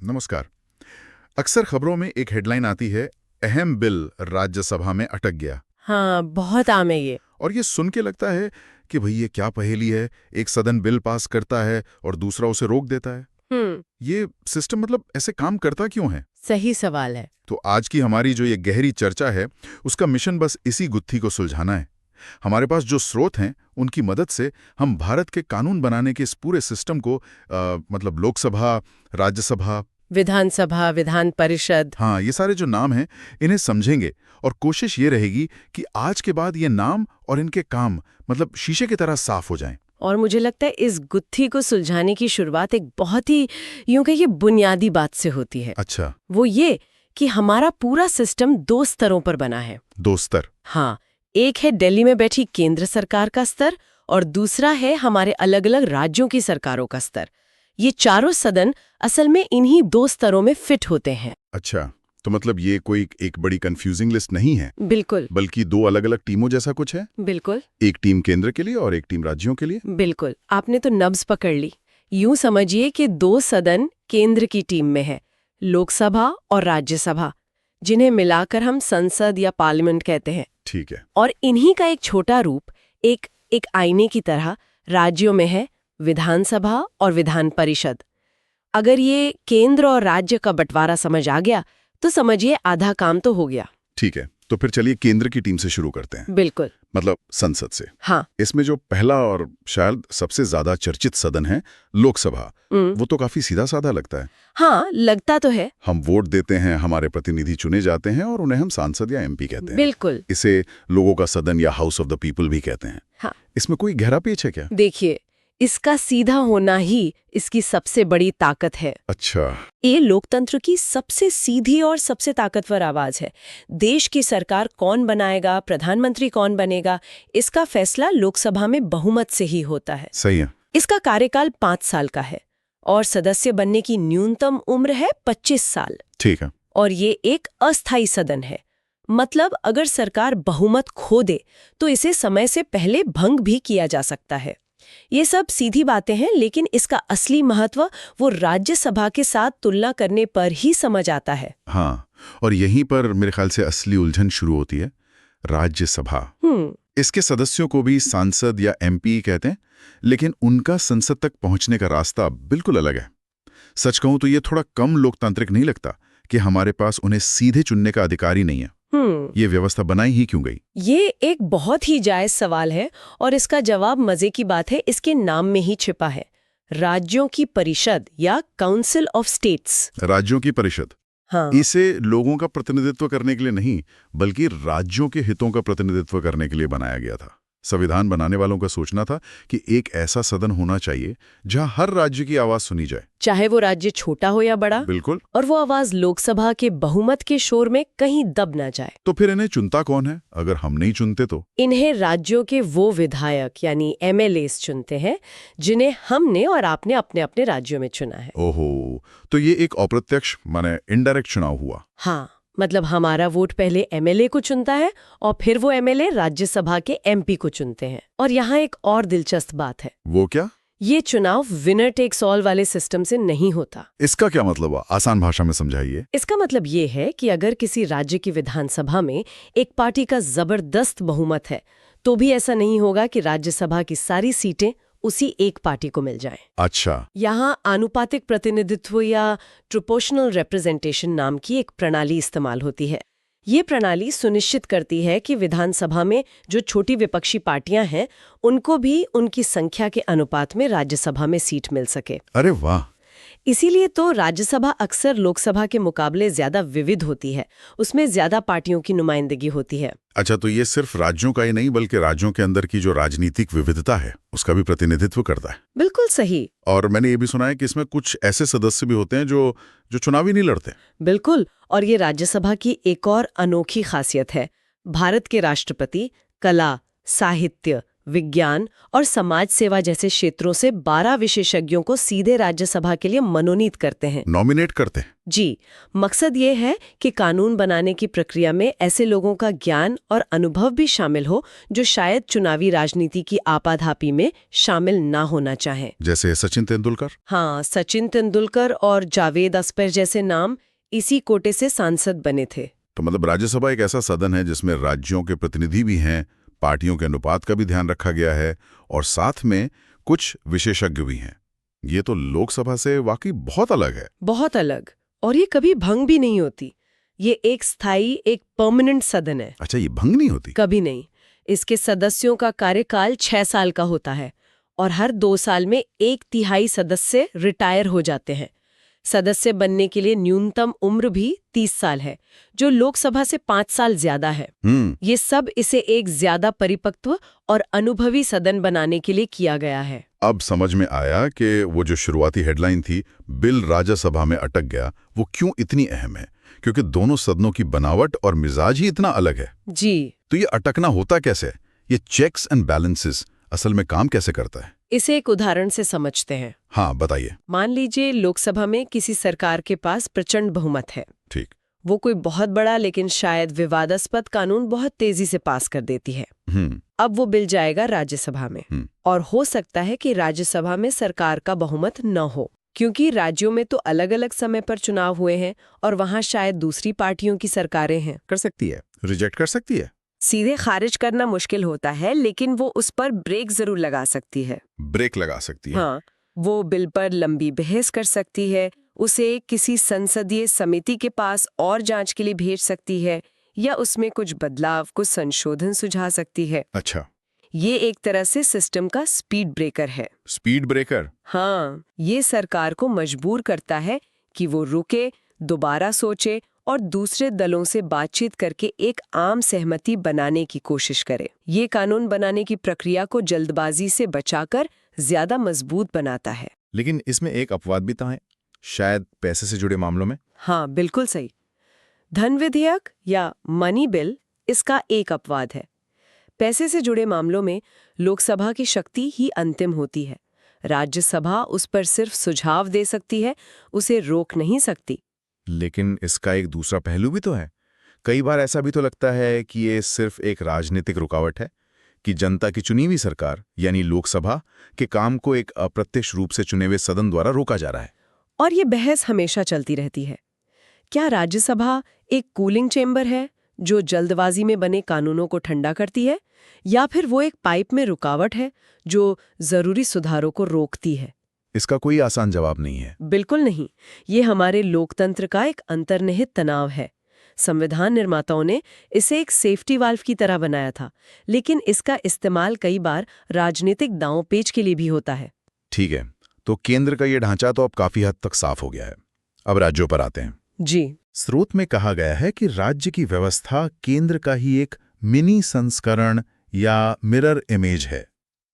नमस्कार। अक्सर खबरों में एक हेडलाइन आती है, अहम बिल राज्यसभा में अटक गया। हाँ, बहुत आम है ये। और ये सुन के लगता है कि भाई ये क्या पहेली है, एक सदन बिल पास करता है और दूसरा उसे रोक देता है। ये सिस्टम मतलब ऐसे काम करता क्यों है? सही सवाल है। तो आज की हमारी जो ये गहरी चर्चा है, उसका मिशन बस इसी गुत्थी को सुलझाना है। हमारे पास जो स्रोत हैं, उनकी मदद से हम भारत के कानून बनाने के इस पूरे सिस्टम को मतलब लोकसभा, राज्यसभा, विधानसभा, विधान परिषद। हाँ, ये सारे जो नाम हैं, इन्हें समझेंगे। और कोशिश ये रहेगी कि आज के बाद ये नाम और इनके काम मतलब शीशे की तरह साफ हो जाएं। और मुझे लगता है इस गुत्थी को सुलझाने की शुरुआत एक बहुत ही यूं कहिए बुनियादी बात से होती है। अच्छा, वो ये कि हमारा पूरा सिस्टम 2 स्तरों पर बना है। 2 स्तर। हाँ, एक है दिल्ली में बैठी केंद्र सरकार का स्तर और दूसरा है हमारे अलग अलग राज्यों की सरकारों का स्तर। ये चारों सदन असल में इन्हीं 2 स्तरों में फिट होते हैं। अच्छा, तो मतलब ये कोई एक बड़ी कंफ्यूजिंग लिस्ट नहीं है, बिल्कुल बल्कि 2 अलग-अलग टीमों जैसा कुछ है। बिल्कुल एक टीम केंद्र के लिए और एक टीम राज्यों के लिए। बिल्कुल, आपने तो नब्ज पकड़ ली। यूं समझिए कि 2 सदन केंद्र की टीम में है, लोकसभा और राज्यसभा, जिन्हें मिलाकर हम संसद या पार्लियामेंट कहते हैं। ठीक है। और इन्हीं का एक छोटा रूप एक आईने की तरह राज्यों में है, विधानसभा और विधान परिषद। अगर ये केंद्र और राज्य का बंटवारा समझ आ गया तो समझिए आधा काम तो हो गया। ठीक है, तो फिर चलिए केंद्र की टीम से शुरू करते हैं, बिल्कुल। मतलब संसद से। हाँ। इसमें जो पहला और शायद सबसे ज्यादा चर्चित सदन है, लोकसभा, वो तो काफी सीधा साधा लगता है। हाँ, लगता तो है। हम वोट देते हैं, हमारे प्रतिनिधि चुने जाते हैं और उन्हें हम सांसद या एमपी कहते हैं। बिल्कुल। इसे लोगों का सदन या हाउस ऑफ द पीपल भी कहते हैं। हाँ। इसमें कोई गहरा पेच है क्या? देखिए, इसका सीधा होना ही इसकी सबसे बड़ी ताकत है। अच्छा। ये लोकतंत्र की सबसे सीधी और सबसे ताकतवर आवाज है। देश की सरकार कौन बनाएगा, प्रधानमंत्री कौन बनेगा, इसका फैसला लोकसभा में बहुमत से ही होता है। सही है। इसका कार्यकाल 5 साल का है और सदस्य बनने की न्यूनतम उम्र है 25 साल। ठीक है। और ये एक अस्थायी सदन है, मतलब अगर सरकार बहुमत खो दे तो इसे समय से पहले भंग भी किया जा सकता है। ये सब सीधी बातें हैं, लेकिन इसका असली महत्व वो राज्यसभा के साथ तुलना करने पर ही समझ आता है। हाँ, और यहीं पर मेरे ख्याल से असली उलझन शुरू होती है। राज्यसभा, इसके सदस्यों को भी सांसद या एमपी कहते हैं, लेकिन उनका संसद तक पहुंचने का रास्ता बिल्कुल अलग है। सच कहूं तो ये थोड़ा कम लोकतांत्रिक नहीं लगता कि हमारे पास उन्हें सीधे चुनने का अधिकार ही नहीं है? ये व्यवस्था बनाई ही क्यों गई? ये एक बहुत ही जायज सवाल है और इसका जवाब मजे की बात है इसके नाम में ही छिपा है। राज्यों की परिषद या काउंसिल ऑफ स्टेट्स। राज्यों की परिषद। हाँ। इसे लोगों का प्रतिनिधित्व करने के लिए नहीं, बल्कि राज्यों के हितों का प्रतिनिधित्व करने के लिए बनाया गया था। संविधान बनाने वालों का सोचना था कि एक ऐसा सदन होना चाहिए जहां हर राज्य की आवाज सुनी जाए, चाहे वो राज्य छोटा हो या बड़ा। बिल्कुल। और वो आवाज लोकसभा के बहुमत के शोर में कहीं दब ना जाए। तो फिर इन्हें चुनता कौन है, अगर हम नहीं चुनते तो? इन्हें राज्यों के वो विधायक यानी एमएलएस चुनते हैं, जिन्हें हमने और आपने अपने अपने राज्यों में चुना है। ओहो, तो ये एक अप्रत्यक्ष माने इनडायरेक्ट चुनाव हुआ। हाँ, मतलब हमारा वोट पहले एमएलए को चुनता है और फिर वो एमएलए राज्यसभा के एमपी को चुनते हैं। और यहाँ एक और दिलचस्प बात है। वो क्या? ये चुनाव विनर टेक्स ऑल वाले सिस्टम से नहीं होता। इसका क्या मतलब है? आसान भाषा में समझाइए। इसका मतलब ये है कि अगर किसी राज्य की विधानसभा में एक पार्टी का जबरदस्त बहुमत है, तो भी ऐसा नहीं होगा कि राज्यसभा की सारी सीटें उसी एक पार्टी को मिल जाएं। अच्छा। यहाँ आनुपातिक प्रतिनिधित्व या प्रोपोर्शनल रिप्रेजेंटेशन नाम की एक प्रणाली इस्तेमाल होती है। ये प्रणाली सुनिश्चित करती है कि विधानसभा में जो छोटी विपक्षी पार्टियां हैं, उनको भी उनकी संख्या के अनुपात में राज्यसभा में सीट मिल सके। अरे वाह। इसीलिए तो राज्यसभा अक्सर लोकसभा के मुकाबले ज्यादा विविध होती है, उसमें ज्यादा पार्टियों की नुमाइंदगी होती है। अच्छा, तो ये सिर्फ राज्यों का ही नहीं, बल्कि राज्यों के अंदर की जो राजनीतिक विविधता है, उसका भी प्रतिनिधित्व करता है। बिल्कुल सही। और मैंने ये भी सुना है कि इसमें कुछ ऐसे सदस्य भी होते हैं जो चुनाव ही नहीं लड़ते। बिल्कुल, और ये राज्यसभा की एक और अनोखी खासियत है। भारत के राष्ट्रपति कला, साहित्य, विज्ञान और समाज सेवा जैसे क्षेत्रों से 12 विशेषज्ञों को सीधे राज्यसभा के लिए मनोनीत करते हैं। नॉमिनेट करते हैं। जी, मकसद ये है कि कानून बनाने की प्रक्रिया में ऐसे लोगों का ज्ञान और अनुभव भी शामिल हो जो शायद चुनावी राजनीति की आपाधापी में शामिल ना होना चाहें। जैसे सचिन तेंदुलकर। हाँ, सचिन तेंदुलकर और जावेद अख्तर जैसे नाम इसी कोटे से सांसद बने थे। तो मतलब राज्यसभा एक ऐसा सदन है जिसमें राज्यों के प्रतिनिधि भी हैं, पार्टियों के अनुपात का भी ध्यान रखा गया है और साथ में कुछ विशेषज्ञ भी हैं। ये तो लोकसभा से वाकई बहुत अलग है। बहुत अलग, और ये कभी भंग भी नहीं होती। ये एक स्थायी, एक परमानेंट सदन है। अच्छा, ये भंग नहीं होती? कभी नहीं। इसके सदस्यों का कार्यकाल 6 साल का होता है और हर 2 साल में 1/3 सदस्य रिटायर हो जाते हैं। सदस्य बनने के लिए न्यूनतम उम्र भी 30 साल है, जो लोकसभा से 5 साल ज्यादा है। ये सब इसे एक ज्यादा परिपक्व और अनुभवी सदन बनाने के लिए किया गया है। अब समझ में आया कि वो जो शुरुआती हेडलाइन थी, बिल राज्यसभा में अटक गया, वो क्यों इतनी अहम है। क्योंकि दोनों सदनों की बनावट और मिजाज ही इतना अलग है। जी। तो ये अटकना होता कैसे? ये चेक्स एंड बैलेंसेस असल में काम कैसे करता है? इसे एक उदाहरण से समझते हैं। हाँ, बताइए। मान लीजिए लोकसभा में किसी सरकार के पास प्रचंड बहुमत है। ठीक। वो कोई बहुत बड़ा लेकिन शायद विवादास्पद कानून बहुत तेजी से पास कर देती है। अब वो बिल जाएगा राज्यसभा में, और हो सकता है कि राज्यसभा में सरकार का बहुमत न हो, क्योंकि राज्यों में तो अलग अलग समय पर चुनाव हुए हैं और वहां शायद दूसरी पार्टियों की सरकारें हैं। कर सकती है, रिजेक्ट कर सकती है। सीधे खारिज करना मुश्किल होता है, लेकिन वो उस पर ब्रेक जरूर लगा सकती है। ब्रेक लगा सकती है। हाँ, वो बिल पर लंबी बहस कर सकती है, उसे किसी संसदीय समिति के पास और जांच के लिए भेज सकती है, या उसमें कुछ बदलाव, कुछ संशोधन सुझा सकती है। अच्छा, ये एक तरह से सिस्टम का स्पीड ब्रेकर है। Speed breaker? हाँ, ये सरकार को मजबूर करता है कि वो रुके, दोबारा सोचे और दूसरे दलों से बातचीत करके एक आम सहमति बनाने की कोशिश करे। ये कानून बनाने की प्रक्रिया को जल्दबाजी से बचाकर ज्यादा मजबूत बनाता है। लेकिन इसमें एक अपवाद भी तो है, शायद पैसे से जुड़े मामलों में। हाँ, बिल्कुल सही। धन विधेयक या मनी बिल इसका एक अपवाद है। पैसे से जुड़े मामलों में लोकसभा की शक्ति ही अंतिम होती है। राज्यसभा उस पर सिर्फ सुझाव दे सकती है, उसे रोक नहीं सकती। लेकिन इसका एक दूसरा पहलू भी तो है। कई बार ऐसा भी तो लगता है कि ये सिर्फ एक राजनीतिक रुकावट है, कि जनता की चुनी हुई सरकार यानी लोकसभा के काम को एक अप्रत्यक्ष रूप से चुने हुए सदन द्वारा रोका जा रहा है। और ये बहस हमेशा चलती रहती है। क्या राज्यसभा एक कूलिंग चेंबर है जो जल्दबाजी में बने कानूनों को ठंडा करती है, या फिर वो एक पाइप में रुकावट है जो जरूरी सुधारों को रोकती है? इसका कोई आसान जवाब नहीं है। बिल्कुल नहीं। ये हमारे लोकतंत्र का एक अंतर्निहित तनाव है। संविधान निर्माताओं ने इसे एक सेफ्टी वाल्व की तरह बनाया था, लेकिन इसका इस्तेमाल कई बार राजनीतिक दांवपेच के लिए भी होता है। ठीक है, तो केंद्र का ये ढांचा तो अब काफी हद तक साफ हो गया है। अब राज्यों पर आते हैं। जी। स्रोत में कहा गया है कि राज्य की व्यवस्था केंद्र का ही एक मिनी संस्करण या मिरर इमेज है।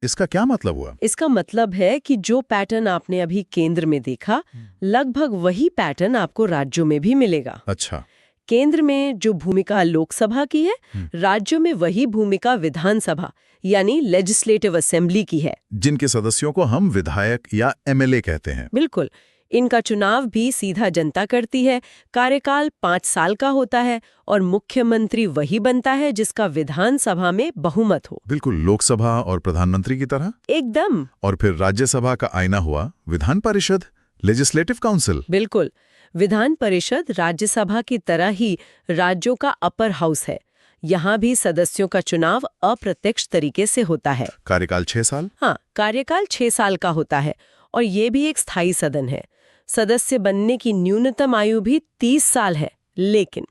इसका क्या मतलब हुआ? इसका मतलब है कि जो पैटर्न आपने अभी केंद्र में देखा, लगभग वही पैटर्न आपको राज्यों में भी मिलेगा। अच्छा। केंद्र में जो भूमिका लोकसभा की है, राज्यों में वही भूमिका विधानसभा यानी लेजिस्लेटिव असेंबली की है, जिनके सदस्यों को हम विधायक या एमएलए कहते हैं। बिल्कुल। इनका चुनाव भी सीधा जनता करती है, कार्यकाल 5 साल का होता है और मुख्यमंत्री वही बनता है जिसका विधानसभा में बहुमत हो। बिल्कुल, लोकसभा और प्रधानमंत्री की तरह। एकदम। और फिर राज्यसभा का आईना हुआ विधान परिषद, लेजिस्लेटिव काउंसिल। बिल्कुल। विधान परिषद राज्यसभा की तरह ही राज्यों का अपर हाउस है। यहाँ भी सदस्यों का चुनाव अप्रत्यक्ष तरीके से होता है। कार्यकाल 6 साल? हाँ, कार्यकाल 6 साल का होता है और ये भी एक स्थायी सदन है। सदस्य बनने की न्यूनतम आयु भी 30 साल है। लेकिन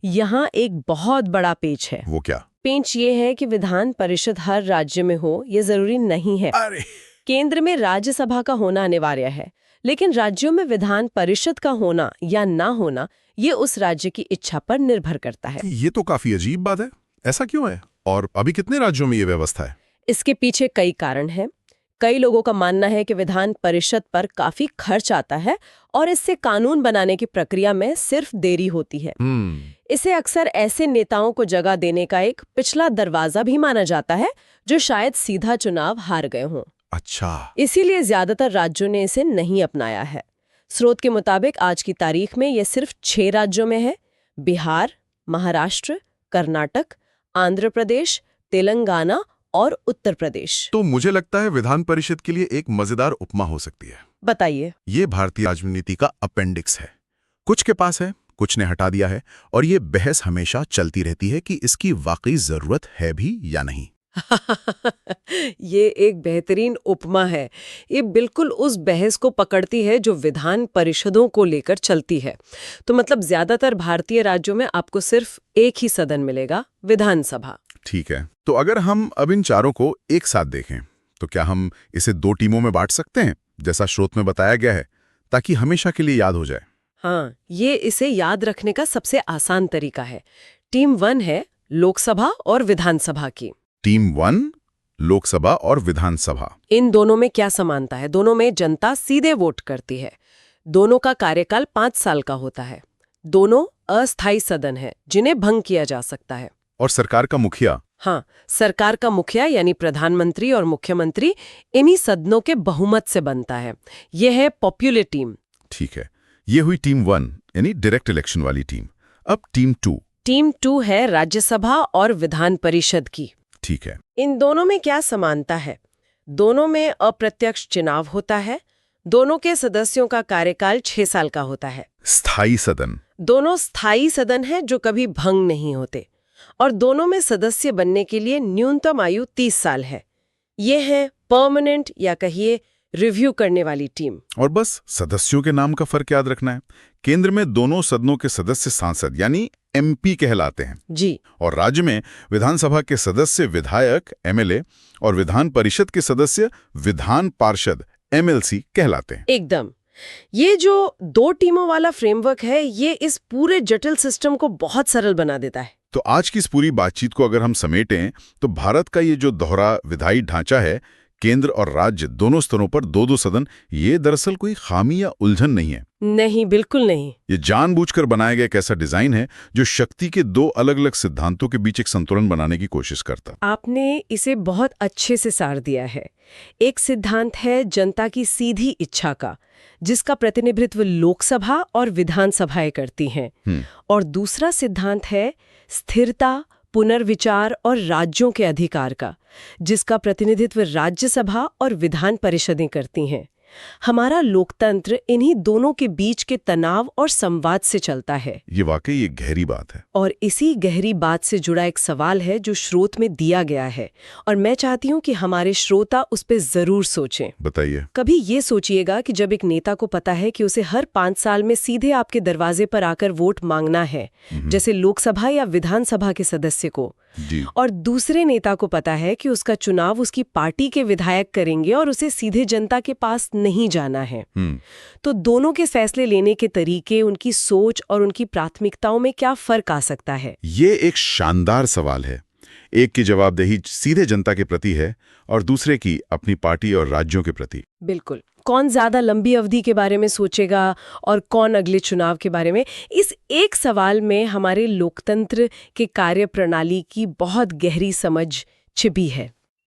यहाँ एक बहुत बड़ा पेच है। वो क्या? पेच ये है कि विधान परिषद हर राज्य में हो ये जरूरी नहीं है। अरे! केंद्र में राज्यसभा का होना अनिवार्य है, लेकिन राज्यों में विधान परिषद का होना या ना होना ये उस राज्य की इच्छा पर निर्भर करता है। ये तो काफी अजीब बात है। ऐसा क्यों है? और अभी कितने राज्यों में ये व्यवस्था है? इसके पीछे कई कारण हैं। कई लोगों का मानना है कि विधान परिषद पर काफी खर्च आता है और इससे कानून बनाने की प्रक्रिया में सिर्फ देरी होती है। इसे अक्सर ऐसे नेताओं को जगह देने का एक पिछला दरवाजा भी माना जाता है जो शायद सीधा चुनाव हार गए हों। अच्छा, इसीलिए ज्यादातर राज्यों ने इसे नहीं अपनाया है। स्रोत के मुताबिक आज की तारीख में ये सिर्फ 6 राज्यों में है: बिहार, महाराष्ट्र, कर्नाटक, आंध्र प्रदेश, तेलंगाना और उत्तर प्रदेश। तो मुझे लगता है विधान परिषद के लिए एक मजेदार उपमा हो सकती है। बताइए। ये भारतीय राजनीति का अपेंडिक्स है। कुछ के पास है, कुछ ने हटा दिया है, और ये बहस हमेशा चलती रहती है कि इसकी वाकई जरूरत है भी या नहीं। ये एक बेहतरीन उपमा है। ये बिल्कुल उस बहस को पकड़ती है जो विधान परिषदों को लेकर चलती है। तो मतलब ज्यादातर भारतीय राज्यों में आपको सिर्फ एक ही सदन मिलेगा, विधानसभा। ठीक है, तो अगर हम अब इन चारों को एक साथ देखें तो क्या हम इसे 2 टीमों में बांट सकते हैं, जैसा स्रोत में बताया गया है, ताकि हमेशा के लिए याद हो जाए? हाँ, ये इसे याद रखने का सबसे आसान तरीका है। टीम 1 है लोकसभा और विधानसभा की। टीम 1 लोकसभा और विधानसभा। इन दोनों में क्या समानता है? दोनों में जनता सीधे वोट करती है। दोनों का कार्यकाल 5 साल का होता है। दोनों अस्थायी सदन है जिन्हें भंग किया जा सकता है। और सरकार का मुखिया? हाँ, सरकार का मुखिया यानी प्रधानमंत्री और मुख्यमंत्री इन्हीं सदनों के बहुमत से बनता है। यह है पॉपुलर टीम। ठीक है, ये हुई टीम 1 यानी डायरेक्ट इलेक्शन वाली टीम। अब टीम 2। टीम 2 है राज्यसभा और विधान परिषद की। ठीक है, इन दोनों में क्या समानता है? दोनों में अप्रत्यक्ष चुनाव होता है। दोनों के सदस्यों का कार्यकाल 6 साल का होता है। स्थायी सदन। दोनों स्थायी सदन हैं जो कभी भंग नहीं होते। और दोनों में सदस्य बनने के लिए न्यूनतम आयु 30 साल है। ये है परमानेंट या कहिए रिव्यू करने वाली टीम। और बस सदस्यों के नाम का फर्क याद रखना है। केंद्र में दोनों सदनों के सदस्य सांसद यानी एमपी कहलाते हैं जी। और राज्य में विधानसभा के सदस्य विधायक एमएलए और विधान परिषद के सदस्य विधान पार्षद एमएलसी कहलाते हैं। एकदम। ये जो 2 टीमों वाला फ्रेमवर्क है, ये इस पूरे जटिल सिस्टम को बहुत सरल बना देता है। तो आज की इस पूरी बातचीत को अगर हम समेटें तो भारत का ये जो दोहरा विधायी ढांचा है, केंद्र और राज्य दोनों स्तरों पर 2-2 सदन, ये दरअसल कोई खामी या उलझन नहीं है। नहीं, बिल्कुल नहीं। ये जानबूझकर बनाया गया एक ऐसा डिजाइन है जो शक्ति के 2 अलग-अलग सिद्धांतों के बीच एक संतुलन बनाने की कोशिश करता। आपने इसे बहुत अच्छे से सार दिया है। एक सिद्धांत है जनता की सीधी इच्छा का, जिसका प्रतिनिधित्व लोकसभा और विधानसभाएं करती हैं। और दूसरा सिद्धांत है स्थिरता, पुनर्विचार और राज्यों के अधिकार का, जिसका प्रतिनिधित्व राज्यसभा और विधान परिषदें करती हैं। हमारा लोकतंत्र इन्हीं दोनों के बीच के तनाव और संवाद से चलता है। ये वाकई एक गहरी बात है। और इसी गहरी बात से जुड़ा एक सवाल है जो स्रोत में दिया गया है, और मैं चाहती हूँ कि हमारे श्रोता उस पर जरूर सोचें। बताइए। कभी ये सोचिएगा कि जब एक नेता को पता है कि उसे हर 5 साल में सीधे आपके दरवाजे पर आकर वोट मांगना है, जैसे लोकसभा या विधानसभा के सदस्य को, जी। और दूसरे नेता को पता है कि उसका चुनाव उसकी पार्टी के विधायक करेंगे और उसे सीधे जनता के पास नहीं जाना है, तो दोनों के फैसले लेने के तरीके, उनकी सोच और उनकी प्राथमिकताओं में क्या फर्क आ सकता है? ये एक शानदार सवाल है। एक की जवाबदेही सीधे जनता के प्रति है और दूसरे की अपनी पार्टी और राज्यों के प्रति। बिल्कुल। कौन ज्यादा लंबी अवधि के बारे में सोचेगा और कौन अगले चुनाव के बारे में, इस एक सवाल में हमारे लोकतंत्र के कार्यप्रणाली की बहुत गहरी समझ छिपी है।